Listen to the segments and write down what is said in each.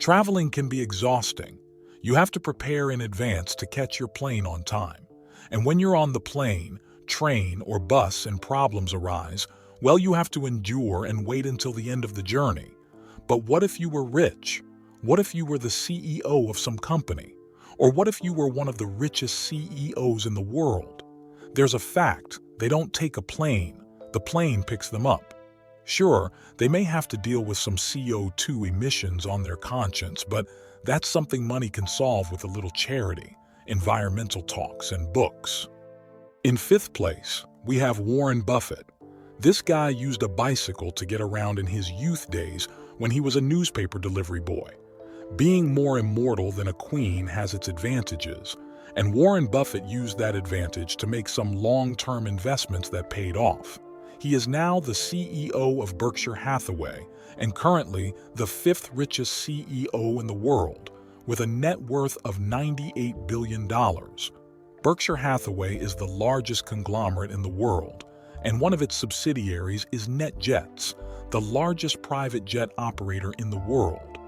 Traveling can be exhausting. You have to prepare in advance to catch your plane on time. And when you're on the plane, train, or bus and problems arise, well, you have to endure and wait until the end of the journey. But what if you were rich? What if you were the CEO of some company? Or what if you were one of the richest CEOs in the world? There's a fact: they don't take a plane. The plane picks them up. Sure, they may have to deal with some CO2 emissions on their conscience, but that's something money can solve with a little charity, environmental talks, and books. In fifth place, we have Warren Buffett. This guy used a bicycle to get around in his youth days when he was a newspaper delivery boy. Being more immortal than a queen has its advantages, and Warren Buffett used that advantage to make some long-term investments that paid off. He is now the CEO of Berkshire Hathaway and currently the fifth richest CEO in the world, with a net worth of $98 billion. Berkshire Hathaway is the largest conglomerate in the world, and one of its subsidiaries is NetJets, the largest private jet operator in the world.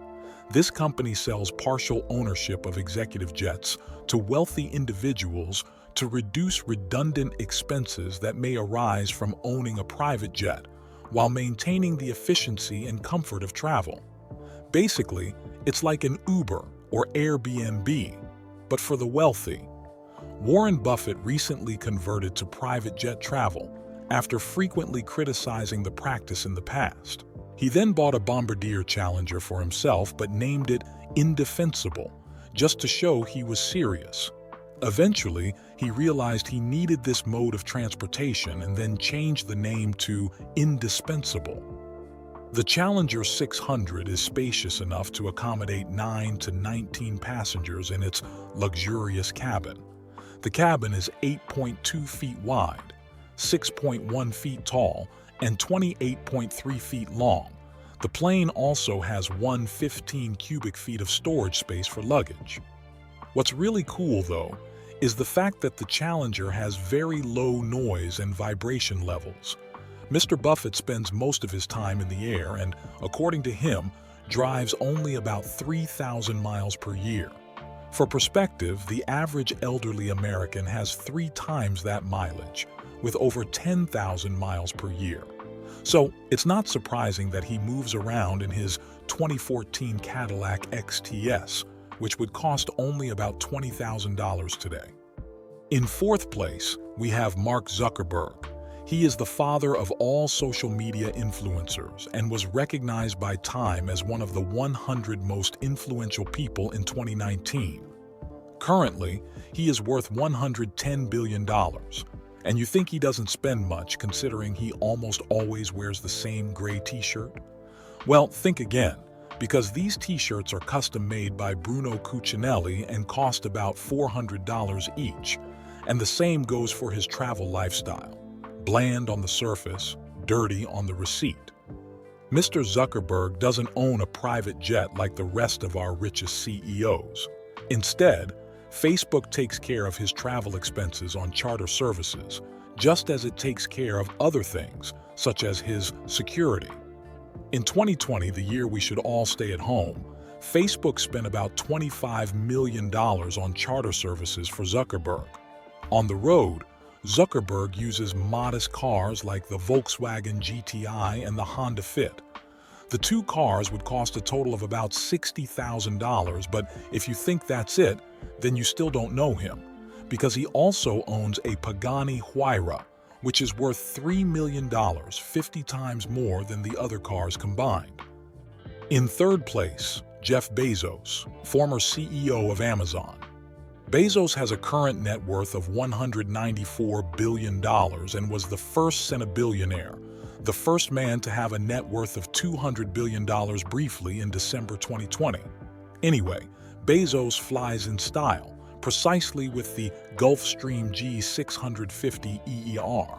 This company sells partial ownership of executive jets to wealthy individuals to reduce redundant expenses that may arise from owning a private jet, while maintaining the efficiency and comfort of travel. Basically, it's like an Uber or Airbnb, but for the wealthy. Warren Buffett recently converted to private jet travel after frequently criticizing the practice in the past. He then bought a Bombardier Challenger for himself but named it Indefensible, just to show he was serious. Eventually, he realized he needed this mode of transportation and then changed the name to Indispensable. The Challenger 600 is spacious enough to accommodate 9 to 19 passengers in its luxurious cabin. The cabin is 8.2 feet wide, 6.1 feet tall, and 28.3 feet long. The plane also has 115 cubic feet of storage space for luggage. What's really cool, though, is the fact that the Challenger has very low noise and vibration levels. Mr. Buffett spends most of his time in the air and, according to him, drives only about 3,000 miles per year. For perspective, the average elderly American has 3 times that mileage, with over 10,000 miles per year. So it's not surprising that he moves around in his 2014 Cadillac XTS, which would cost only about $20,000 today. In fourth place, we have Mark Zuckerberg. He is the father of all social media influencers and was recognized by Time as one of the 100 most influential people in 2019. Currently, he is worth $110 billion. And you think he doesn't spend much, considering he almost always wears the same gray t-shirt? Well, think again, because these t-shirts are custom made by Bruno Cucinelli and cost about $400 each. And the same goes for his travel lifestyle: bland on the surface, dirty on the receipt. Mr. Zuckerberg doesn't own a private jet like the rest of our richest CEOs. Instead, Facebook takes care of his travel expenses on charter services, just as it takes care of other things, such as his security. In 2020, the year we should all stay at home, Facebook spent about $25 million on charter services for Zuckerberg. On the road, Zuckerberg uses modest cars like the Volkswagen GTI and the Honda Fit. The 2 cars would cost a total of about $60,000, but if you think that's it, then you still don't know him, because he also owns a Pagani Huayra, which is worth $3 million, 50 times more than the other cars combined. In third place, Jeff Bezos, former CEO of Amazon. Bezos has a current net worth of $194 billion and was the first centibillionaire, the first man to have a net worth of $200 billion briefly in December 2020. Anyway, Bezos flies in style, precisely with the Gulfstream G650 EER.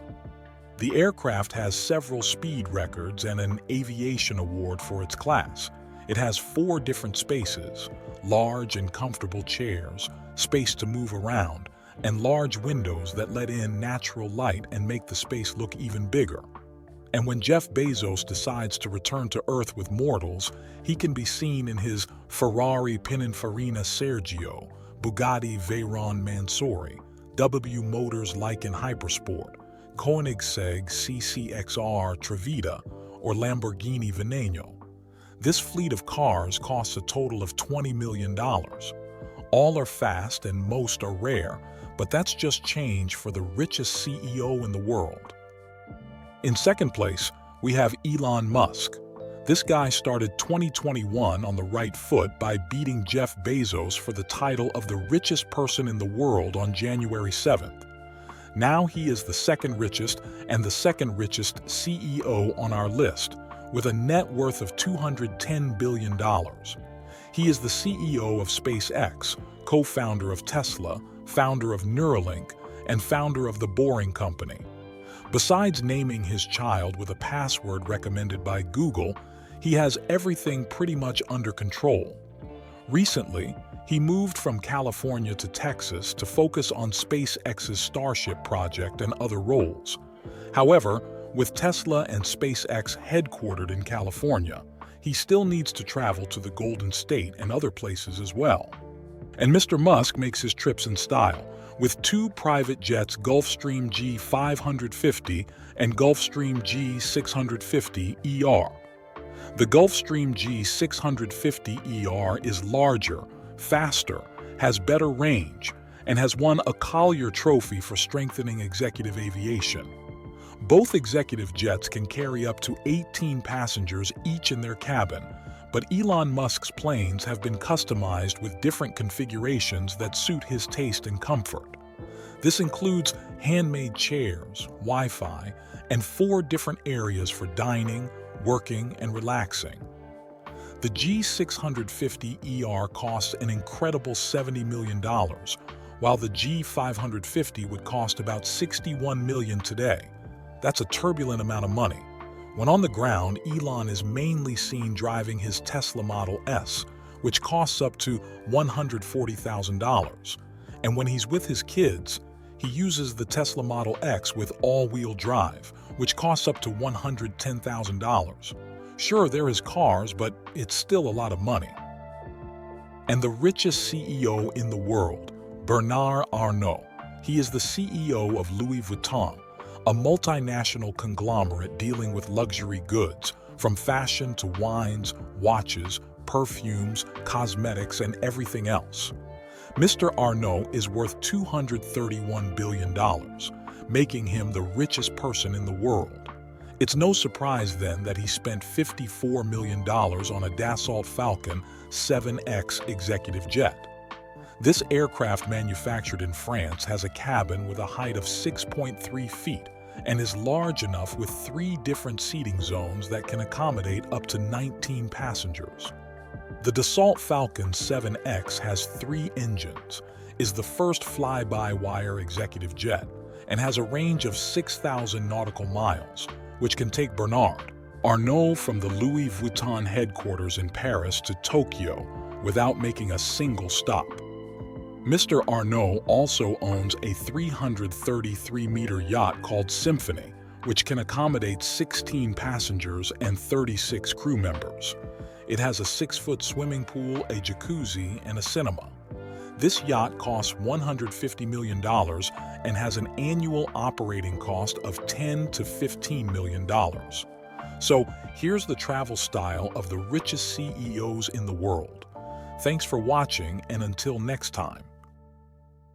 The aircraft has several speed records and an aviation award for its class. It has 4 different spaces, large and comfortable chairs, space to move around, and large windows that let in natural light and make the space look even bigger. And when Jeff Bezos decides to return to Earth with mortals, he can be seen in his Ferrari Pininfarina Sergio, Bugatti Veyron Mansouri, W Motors Lykan Hypersport, Koenigsegg CCXR Trevita, or Lamborghini Veneno. This fleet of cars costs a total of $20 million. All are fast and most are rare, but that's just change for the richest CEO in the world. In second place, we have Elon Musk. This guy started 2021 on the right foot by beating Jeff Bezos for the title of the richest person in the world on January 7th. Now he is the second richest and the second richest CEO on our list, with a net worth of $210 billion. He is the CEO of SpaceX, co-founder of Tesla, founder of Neuralink, and founder of The Boring Company. Besides naming his child with a password recommended by Google, he has everything pretty much under control. Recently, he moved from California to Texas to focus on SpaceX's Starship project and other roles. However, with Tesla and SpaceX headquartered in California, he still needs to travel to the Golden State and other places as well. And Mr. Musk makes his trips in style, with two private jets, Gulfstream G550 and Gulfstream G650ER. The Gulfstream G650ER is larger, faster, has better range, and has won a Collier Trophy for strengthening executive aviation. Both executive jets can carry up to 18 passengers each in their cabin, but Elon Musk's planes have been customized with different configurations that suit his taste and comfort. This includes handmade chairs, Wi-Fi, and 4 different areas for dining, working, and relaxing. The G650ER costs an incredible $70 million, while the G550 would cost about $61 million today. That's a turbulent amount of money. When on the ground, Elon is mainly seen driving his Tesla Model S, which costs up to $140,000. And when he's with his kids, he uses the Tesla Model X with all-wheel drive, which costs up to $110,000. Sure, they're his cars, but it's still a lot of money. And the richest CEO in the world, Bernard Arnault. He is the CEO of Louis Vuitton, a multinational conglomerate dealing with luxury goods, from fashion to wines, watches, perfumes, cosmetics, and everything else. Mr. Arnault is worth $231 billion, making him the richest person in the world. It's no surprise then that he spent $54 million on a Dassault Falcon 7X executive jet. This aircraft, manufactured in France, has a cabin with a height of 6.3 feet and is large enough with 3 different seating zones that can accommodate up to 19 passengers. The Dassault Falcon 7X has 3 engines, is the first fly-by-wire executive jet, and has a range of 6,000 nautical miles, which can take Bernard Arnault from the Louis Vuitton headquarters in Paris to Tokyo without making a single stop. Mr. Arnault also owns a 333-meter yacht called Symphony, which can accommodate 16 passengers and 36 crew members. It has a 6-foot swimming pool, a jacuzzi, and a cinema. This yacht costs $150 million and has an annual operating cost of $10 to $15 million. So here's the travel style of the richest CEOs in the world. Thanks for watching, and until next time.